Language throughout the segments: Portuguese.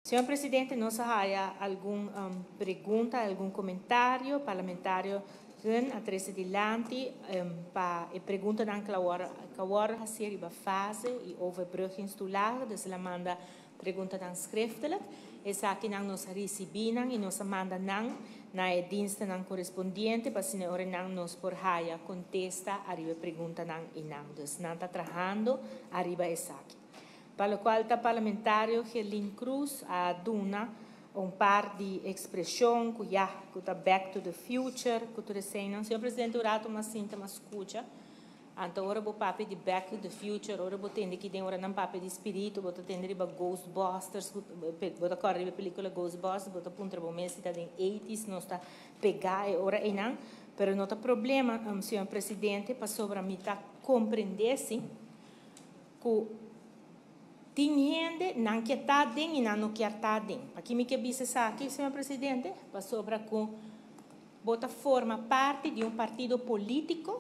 Senhor Presidente, nós há alguma pergunta, algum comentário parlamentar a três adiante para a pergunta não que agora a ser a fase e overbrugging stoelaar, dus la manda pergunta dan schriftelijk. Essa aqui não nós recebemos e nós manda não na dienste não correspondiente para se ora não nós por haia contesta arriba pergunta não e não. Dus não está trabalhando arriba essa aqui. Para o qual o parlamentário Gerlin Cruz a duna par de expressão que está back to the future, que tu recém, senhor presidente, o rato mas sinta mas escuta. Então ora vou papo de back to the future, ora vou tender que tem ora não papo de espírito, vou tender riba Ghostbusters, vou correr riba película Ghostbusters, vou punta bom mês está em 80s, não está pegar e ora e não, pero não tá problema, senhor presidente, para sobre a mim tá compreender sim que tem gente não quer estar dentro e não quer estar dentro. Aqui me quer dizer aqui, senhor presidente, para sobre que bota forma parte de partido político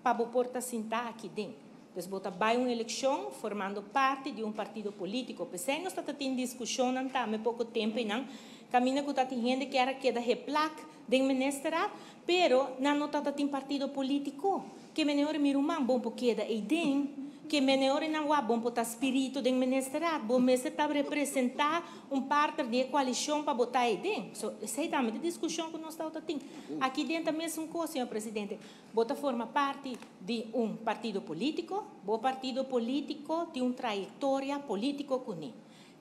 para botar sentar aqui dentro. Então, bota vai uma eleição formando parte de partido político. Porque nós estamos tendo discussão não tá, há pouco tempo e não caminha que está gente que era que da replac do ministerado, pero não está tendo partido político. Que melhor mirumam bom porque da dentro. Que melhor não há bom para o espírito do ministerado, bom mas está representar parte de coalição para botar aí dentro. So, essa é a discussão que nós estamos tendo. Aqui dentro mesmo coisa, senhor presidente, bota forma parte de partido político, o partido político tem uma trajetória política com ele.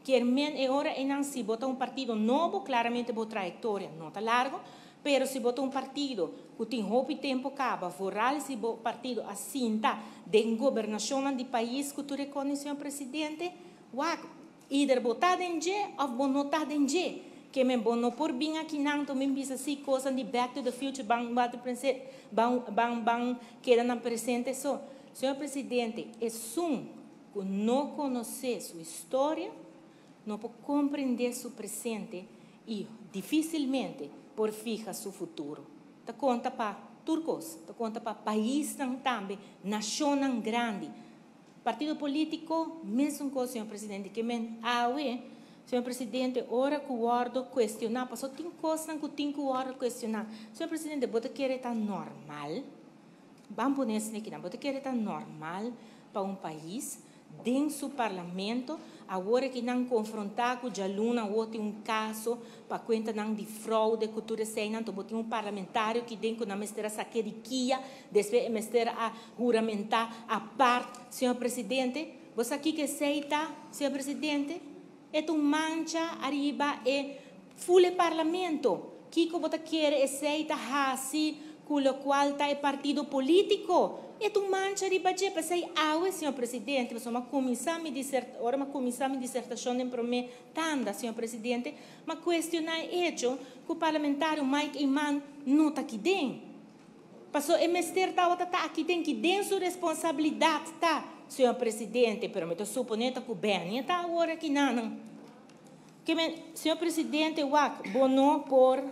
Que é hora e não se bota partido novo, claramente boa trajetória, não está largo. Pero se bota partido que tem roupa e tempo acaba, voral se bota partido assim, tá, de governação do país que tu reconhece, senhor presidente, either botar em G ou não tá em G. Que me bono por bem aqui não, tu me bisa assim coisa de back to the future, bang queda na presente só. Senhor presidente, é que não conhece sua história, não pode compreender seu presente e dificilmente por fija seu futuro. Te conta para turcos, te conta para país também, nação grande. Partido político, mesmo coisa, senhor presidente, que men senhor presidente, ora que o guardo questionar, passou tem coisa que tem que o guardo questionar. Senhor presidente, você quer estar normal? Vamos pôr isso aqui, você quer estar normal para país, dentro do parlamento, agora que não confrontar com a Jaluna, ou tem caso para conta de fraude, cultura sem, então tem parlamentário que tem que na mestra saqueriquia, depois mestra a juramentar a parte, senhor presidente, você aqui que aceita, senhor presidente, é mancha arriba e full parlamento, que você quer aceita assim, com o qual está o partido político. É mancha arriba de passei senhor presidente, mas uma comissão de dissertação em prome tanda, senhor presidente, mas questionar hecho que o parlamentário Mike Iman não está aqui dentro. Passou o mestre está aqui dentro, que tem sua responsabilidade, tá, senhor presidente, pero me estou suponendo que o bem está agora aqui não. Que senhor presidente, bono por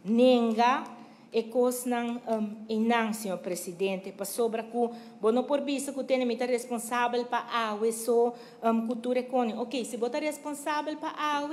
nenga e coisa não, senhor presidente, para sobre que bono por vista que tem que responsável para a cultura econômica. Ok, se você é responsável para a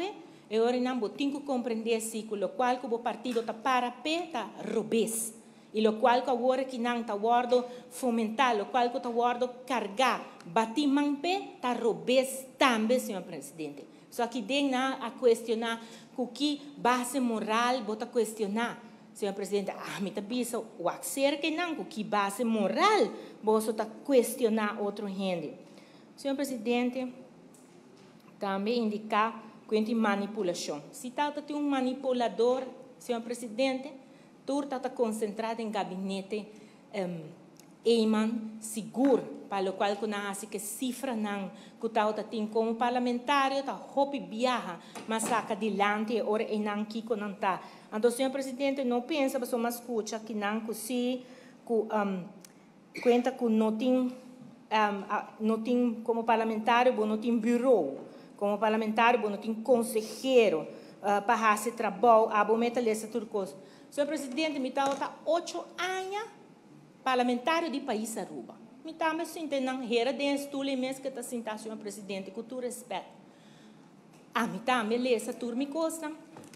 eu não tenho que compreender se com o qual que o partido está para peta robês e o qual que agora que não está guardo fomentar, o qual que está guardo carregar, bater manpe está robês também, senhor presidente. Só que tem a questionar o que base moral bota questionar. Senhor presidente, me está pensando, o ser que não, que base moral, você está questionar outro gente. Senhor presidente, também indicar que tem manipulação. Se tem manipulador, senhor presidente, tudo está concentrado em gabinete Eiman seguro, para o qual não há que cifra não, que tem como parlamentário, está roupa viaja, mas saca adiante, ora e não que não está. Então, senhor presidente, não pensa, mas uma escuta que não que se conta que não tem como parlamentário, não tem bureau, como parlamentário, não tem consejero para fazer trabalho, a bometa lessa tudo coisa. Senhor presidente, me está 8 anos parlamentário de país Aruba. Me está me sentindo hera de estule mesmo que está sentado, senhor presidente, com todo respeito. A mim também lesa turmi costa,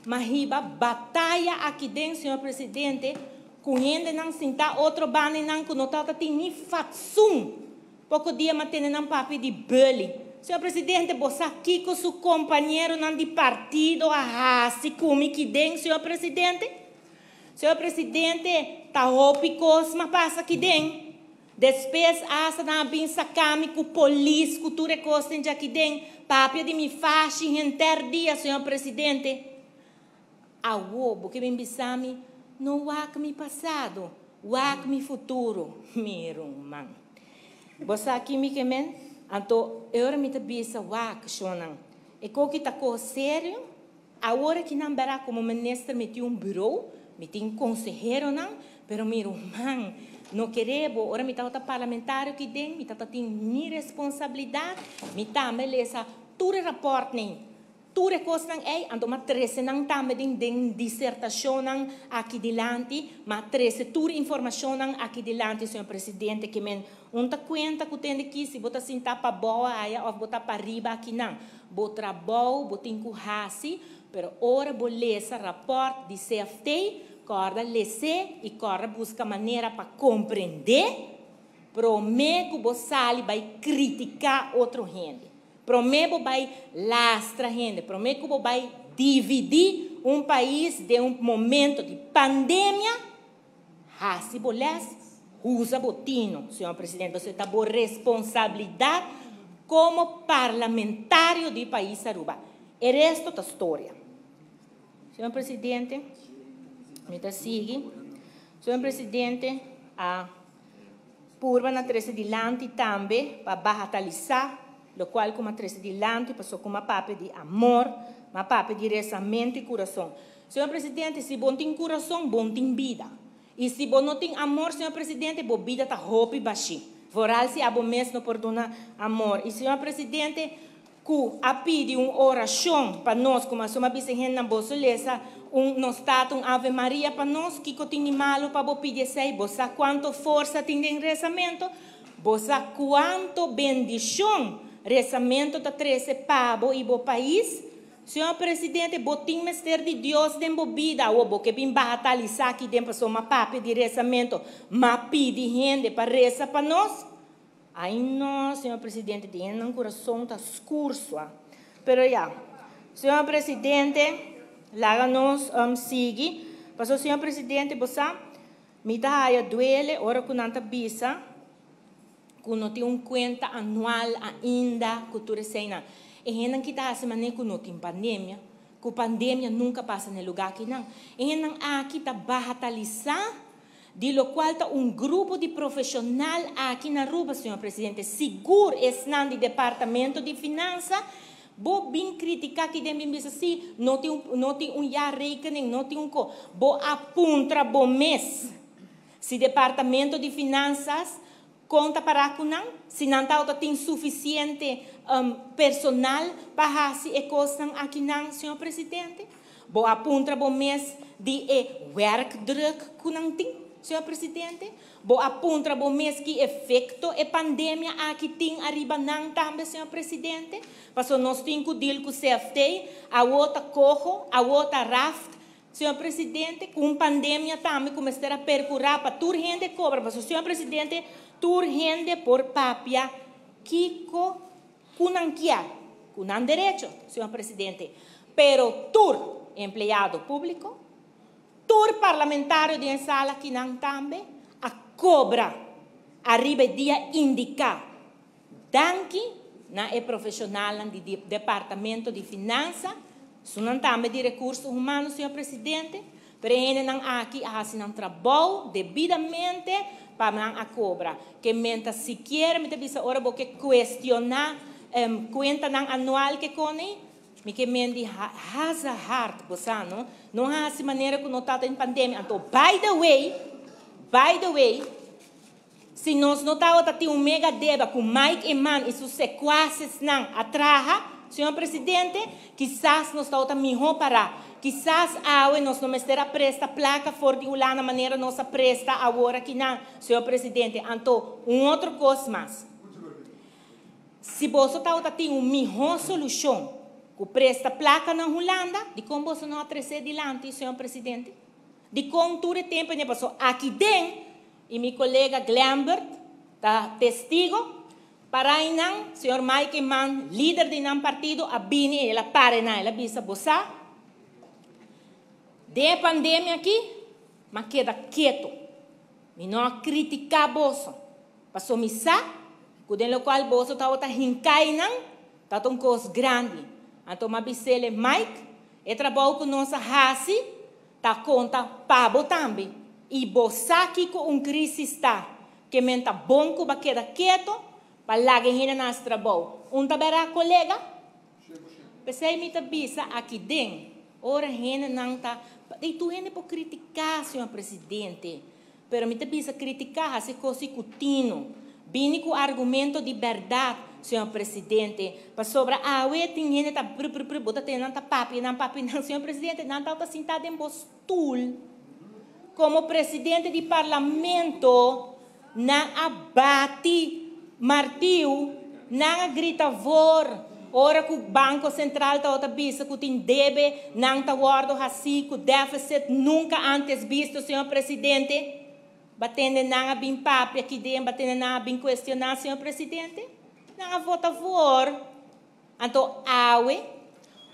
mas riba batalha aqui dentro, senhor presidente, com gente não sentar outro bane não que não tá tem fatsum. Pouco dia matene não papi de bullying. Senhor presidente, você aqui com seu companheiro não de partido a se come aqui dentro, senhor presidente. Senhor presidente, tá roupi cosma passa aqui dentro. Depois asa na binsa cami com polícia, com tudo costa aqui dentro. Papi de me faz em dia, senhor presidente. A obo que bem bisami não há que me passado, há que me futuro, meu irmão. Você aqui me quemen, então eu me tabisa há que chonan. E como que tá com sério, a hora que não verá como ministro me tem bureau, me tem consejero não, pero meu irmão, não queremos, ora me tá parlamentar que tem, me tá minha responsabilidade, me tá beleza, tudo rapport nem. Tudo coisa não é, ando uma 13 não tá den dissertação não aqui delante, mas 13 tudo informação não aqui delante, senhor presidente, que men unta conta que tem aqui se botar assim tá para boa aí ou botar para riba aqui não, botar bom, botar encorrasse, pero ora bolesa rapport de CFT, corda lese e corda busca maneira para compreender, prometo que você vai criticar outro gente. Prometo vai lastra gente, prometo que vai dividir país de momento de pandemia. Se você usa botino, senhor presidente, você está com responsabilidade como parlamentário do país Aruba. E resto da história. Senhor presidente, me está seguindo. Senhor presidente, a curva na 13 de lante também para bagatalizar. Lo qual como atrás dilante passou com uma papo de amor, uma papo de rezamento e coração. Senhor presidente, se bom tem coração, bom tem vida. E se bom não tem amor, senhor presidente, bom vida está roupa e baixinho. Voral se abo mesmo por donar amor. E senhor presidente, que a pedir uma oração para nós, como a sua bisagem na bolsolesa, nós está Ave Maria para nós, que tem malo para pedir sei, você quanto força tem em rezamento, você quanto bendição rezamento da 13 pavo e bo país, senhor presidente, botim mestre de Deus de vida, o bo que bim batalhar aqui dentro só uma papo de rezamento, mas pede gente para rezar para nós. Aí não, senhor presidente, tem um coração tá escurso, pero já, senhor presidente, lá nos sigue, passou senhor presidente, você me dá a duele, ora com nanta bisa. Quando tem conta anual ainda, cultura cena. E henang kita se mané kuno tem pandemia, que pandemia nunca passa no lugar que não. E henang aqui tá bagatalizar, de lo qual tá grupo de profissional aqui na Aruba, senhor presidente, seguro esnan de departamento de finanças, bo bem criticar que dem bisa assim, não tem já rekening, não tem bo apunta bo mês, se departamento de finanças conta para não, se não tem suficiente personal para se ecostam aqui não, senhor presidente. Bo apunta bom mês de werkdruk que não tem, senhor presidente. Bo apunta bom mês que efeito e pandemia aqui tem arriba não também, senhor presidente. Passou nós temos que deal com o CFT, a outra corro, a outra raft. Senhor presidente, com pandemia também começar a percurar para toda gente cobra, mas senhor presidente, toda gente por papia, Kiko, kunan direito, senhor presidente, pero todo empregado público, todo parlamentário de sala que não também, a cobra, arriba dia indicar, danke, na é profissional do departamento de finanças, não também de recursos humanos, senhor presidente, pero ele não aqui fazem um trabalho devidamente para a cobra. Que menta sequer me bisa ora porque questionar conta não anual que cone, me que mendi hasa hard bosano, não há essa maneira que não está em pandemia. Então, by the way, se nós não tá mega deba com Mike e Man e seus sequaces não atraja, senhor presidente, quizás nós está melhor para, quizás nós não estará presta placa forte lá na maneira nossa presta agora que não, senhor presidente. Então, outra coisa mais. Se você está tem uma melhor solução que presta placa na Holanda, de como você não atrasou adiante, senhor presidente. De como todo o tempo que passou aqui dentro, e meu colega Glambert, está testigo, para aí, senhor Mike Mann, líder de um partido, a Bini, ela para na, ela bisa boçar. De pandemia aqui, mas queda quieto. E não criticar bolsa. Passou missa, cuidem lo qual bolsa está hincai não, está um coisa grande. Então, uma bisele Mike, e trabalho com nossa raça, está conta pabo também. E boçar aqui com crise está, que menta bom que vai quedar quieto, para lá que ainda nosso trabalho. Tabera colega? Pensei me bisa aqui dentro. Ora ainda não está. E tu ainda pode criticar, senhor presidente. Pero me bisa criticar se coisa cutino. Vini com argumento de verdade, senhor presidente. Para sobre a ué tem ainda tá bota tem não tá papi não, senhor presidente, não tá sentado em postul. Como presidente do parlamento, não abate martiu, não grita vor, ora que o Banco Central está outra vez, que tem debe, não está guardo assim, que o déficit nunca antes visto, senhor presidente, batendo não bem papo aqui dentro, batendo não bem questionar, senhor presidente, não vota vor, então awe,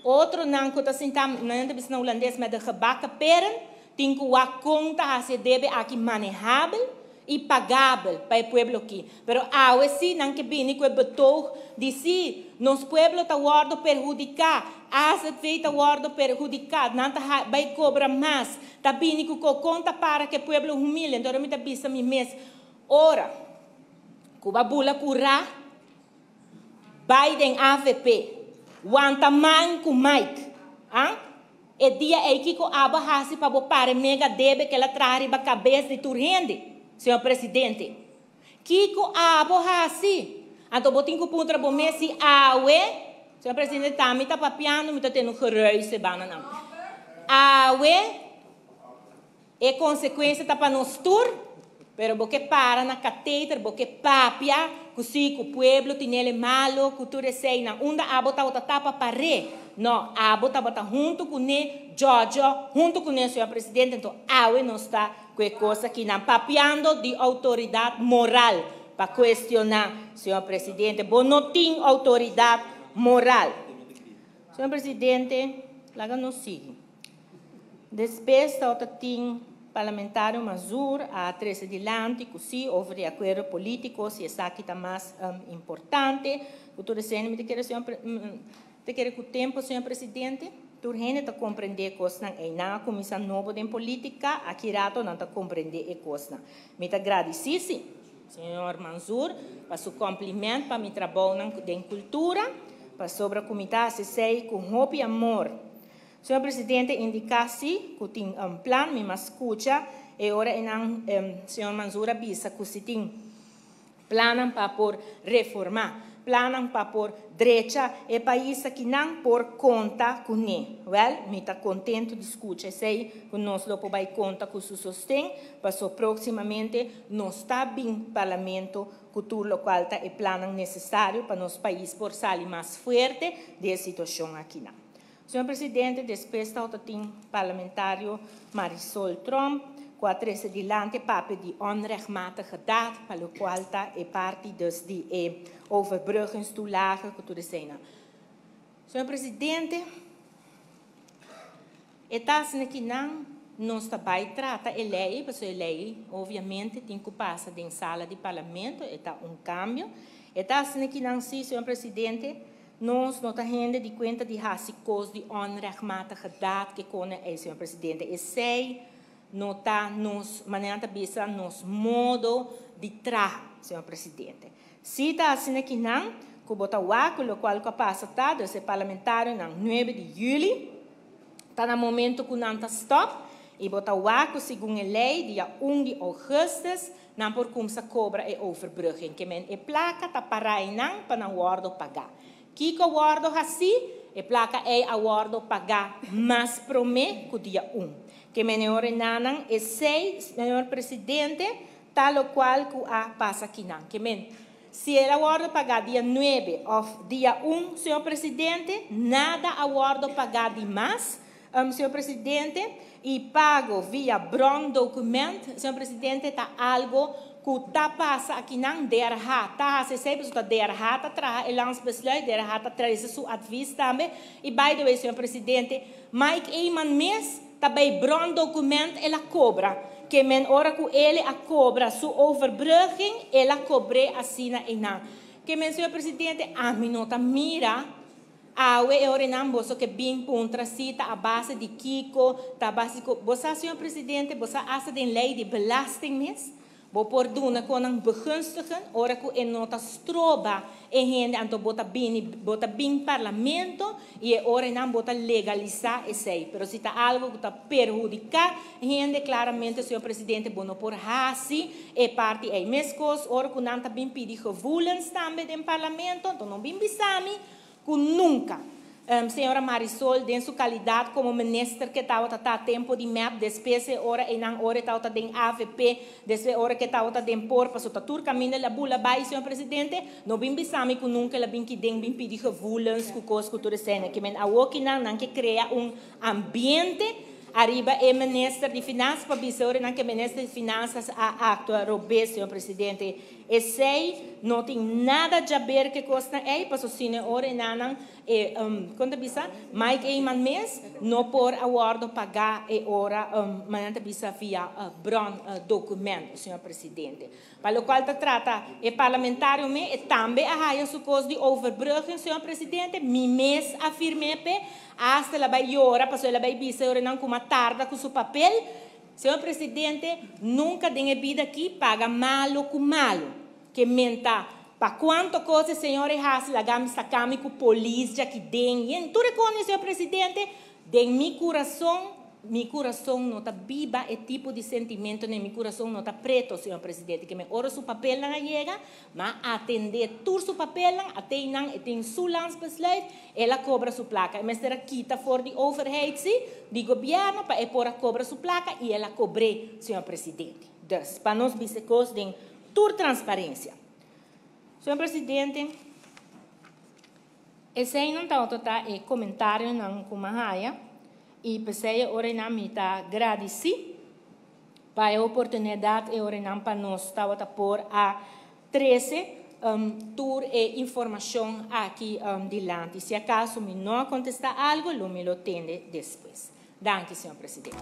outro não que está sentado, não é na holandês, mas de gebakken peren, tem que a conta se debe aqui manejável e pagável para o povo aqui. Pero agora sim, não que bem que o betou de si, nos pueblo está guardo perjudicar, as feita guardo perjudicar, não tá vai cobrar mais, tá bem que conta para que o povo humilhe, então me tá bisa mi mês. Ora, Cuba bula curar, Biden AVP, wanta man com Mike, e dia é que o aba hasi para para mega debe que ela traz para cabeça de turrende. Senhor presidente, Kiko abo hasi, então botin ko puntra bomesi awe, senhor presidente tami tá papiando, me tá tendo geruis se bana não. Awe é consequência tá para nós tur, pero boque para na cateter, boque papia, così o pueblo tinele malo, cultura sei na unda abo tá outra tapa pare, não, abo tá bota junto com ne Giorgio, junto com ne senhor presidente, então awe não está que coisa que não papiando de autoridade moral para questionar, senhor presidente, bom não tem autoridade moral. Senhor presidente, lá não sigue. Depois da tem parlamentar Mazur a 13 adiante, così houve acordo político, se está aqui está mais importante. O tudo sendo me quer que o tempo, senhor presidente. Turhene está compreender coisa na comissão nova de política, aqui rato não está compreender a coisa. Me está agradecido, senhor Manzur, para seu cumprimento para meu trabalho de cultura, para sobre a comitê se sei com roupa e amor. Senhor presidente, indicasse que tem plano, me escuta, e agora senhor Manzur avisa que se tem plano para por reformar. Planam para por direita e país que não por conta com ele. Well, me está contente de escutar, sei que nós logo vai conta com seu sustento, para proximamente nós está bem parlamento cultura local está e plano necessário para nosso país por sair mais forte da situação aqui não. Senhor presidente, depois da tem parlamentário Marisol Trump, com a 13 adiante papo de onrechtmatige daad, para o qual é parte de overbruggingstoelagen que tudo isso. Senhor presidente, assim que não está vai tratar a lei, porque a lei, obviamente, tem que passar em sala de parlamento, está cambio. Assim que não, sim, senhor presidente, nós não estamos tendo de conta de coisas de onrechtmatige daad que com o senhor presidente. E sei, nota nos maneira bisa nos modo de trabalhar, senhor presidente. Se está assim que não, que bota o o qual que passa tá, esse parlamentário na 9 de julho, está no momento que não está stop, e bota o segundo a lei, dia 1 de agosto, não por como se cobra e overbrugging, que men e placa tá para aí não para não guardo pagar. Que o guardo assim, e placa é a guardo pagar, mas promete que dia 1. Que menor nanan e sei, senhor presidente, tal o qual que a passa aqui não. Que men se el aguardo pagar dia 9 ou dia 1, senhor presidente, nada aguardo pagar de mais, senhor presidente, e pago via bron documento, senhor presidente, está algo que está passa aqui não der tá se sempre está der tá traz el ans besluit der tá traz seu advies também e by the way senhor presidente Mike Eyman mes também bron documento ela cobra que men ora que ele a cobra sua overbrugging ela cobre assina e não que men senhor presidente a minota mira awe orenam boso que bem contra cita a base de Kiko tá básico você senhor presidente você asa de lei de belasting mes Bo por doen kon ang begunstigen, ora ku en nota stroba en gente anto bota bin parlamento e ora não bota legalizar e sei, pero se tá algo que tá perjudicar gente claramente senhor presidente bono por hasi e parte e mescos ora ku não tá bin pedir gevoelens também em parlamento, então não bin bisami ku nunca senhora Marisol, em sua qualidade como ministra que estava a tempo de MEP, depois hora e não hora estava de AVP, depois hora que estava de por para o tur caminho la bula vai, senhor presidente, não bem bisami que nunca la bem que den bem pedir gevoelens que coisa que tudo cena, que men awoki não que cria ambiente arriba é ministro de finanças para dizer não que ministro de finanças a actua robê, senhor presidente, e sei não tem nada de ver que costa é para o senhor e não quando bisa Mike Eyman mês não por aguardo pagar e hora manhã bisa via bron documento senhor presidente para o qual trata e parlamentário me e também a raia su coisa de overbrugging senhor presidente mi mês afirme pe hasta la vai ora passou ela vai bisa ora não com uma tarda com seu papel senhor presidente nunca tem vida aqui paga malo com malo que menta para quanto coisa senhores has la gam sacami com polícia que tem e tu reconhece senhor presidente de mi coração não está viva e tipo de sentimento nem mi coração não está preto senhor presidente que me ora su papel não chega mas atender tur su papel não até não e tem su lans besluit ela cobra su placa e mestra quita for de overheid de governo para e por cobra su placa e ela cobre senhor presidente dus para nós bisecos de tur transparência senhor presidente esse aí não está o comentário não com a e pensei ora não me está agradeci para a oportunidade e ora não para nós estava a pôr a 13 tour e informação aqui delante se acaso me não contestar algo lo me lo tende depois. Danke senhor presidente.